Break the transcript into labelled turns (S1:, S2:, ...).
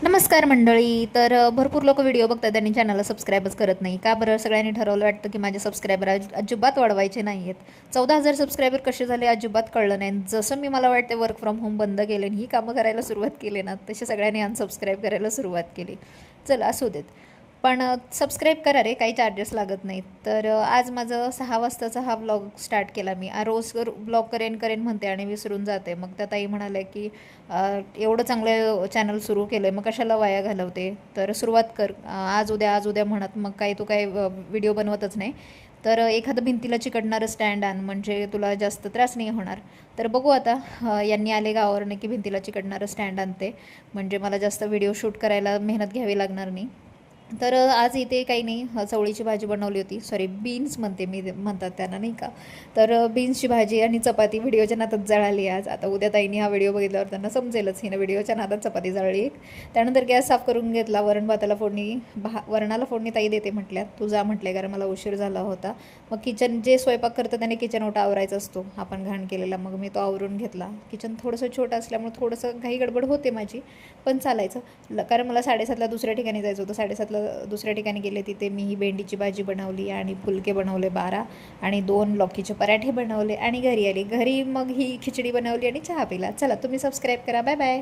S1: नमस्कार मंडळी. तर भरपूर लोक व्हिडिओ बघतात आणि चॅनलला सबस्क्राईबच करत नाही. का बरं? सगळ्यांनी ठरवलं वाटतं की माझे सबस्क्रायबर अजिबात वाढवायचे नाही आहेत. 14,000 सबस्क्रायबर कसे झाले अजिबात कळलं नाही. जसं मी मला वाटते वर्क फ्रॉम होम बंद केले आणि ही कामं करायला सुरुवात केली ना, तसे सगळ्यांनी अनसबस्क्राईब करायला सुरुवात केली. चल असू देत. पण सबस्क्राईब करा रे, काही चार्जेस लागत नाहीत. तर आज माझं 6 वाजताचा हा ब्लॉग स्टार्ट केला मी. रोज ब्लॉग करेन करेन म्हणते आणि विसरून जाते. मग त्या ताई म्हणाल्या की एवढं चांगलं चॅनल सुरू केलं आहे, मग कशाला वाया घालवते, तर सुरुवात कर. आज उद्या म्हणत मग काही तू काही व्हिडिओ बनवतच नाही. तर एखादं भिंतीला चिकटणारं स्टँड आण, म्हणजे तुला जास्त त्रास नाही होणार. तर बघू आता. यांनी आले गावावरनं की भिंतीला चिकटणारं स्टँड आणते, म्हणजे मला जास्त व्हिडिओ शूट करायला मेहनत घ्यावी लागणार नाही. तर आज इथे काही नाही, चवळीची भाजी बनवली होती. सॉरी, बीन्स म्हणते मी, म्हणतात त्यांना नाही का. तर बीन्सची भाजी आणि चपाती व्हिडिओच्या नादात जळाली आज. आता उद्या ताईंनी हा व्हिडिओ बघितल्यावर त्यांना समजेलच हिनं व्हिडिओच्या नादात चपाती जळली एक. त्यानंतर गॅस साफ करून घेतला. वरण भाताला फोडणी, वरणाला फोडणी ताई देते म्हटल्यात. तू जा म्हटले, कारण मला उशीर झाला होता. मग किचन, जे स्वयंपाक करतं त्याने किचन ओटा आवरायचा असतो आपण घाण केलेला, मग मी तो आवरून घेतला. किचन थोडंसं छोटं असल्यामुळे थोडंसं घाई गडबड होते माझी, पण चालायचं. कारण मला 7:30ला दुसऱ्या ठिकाणी जायचं होतं. 7:30ला दुसऱ्या ठिकाणी गेले, तिथे मी ही भेंडीची भाजी बनवली आणि फुलके बनवले 12 आणि 2 लौकीचे पराठे बनवले आणि घरी आली. घरी मग ही खिचडी बनवली आणि चहा पिला. चला, तुम्ही सबस्क्राईब करा. Bye bye.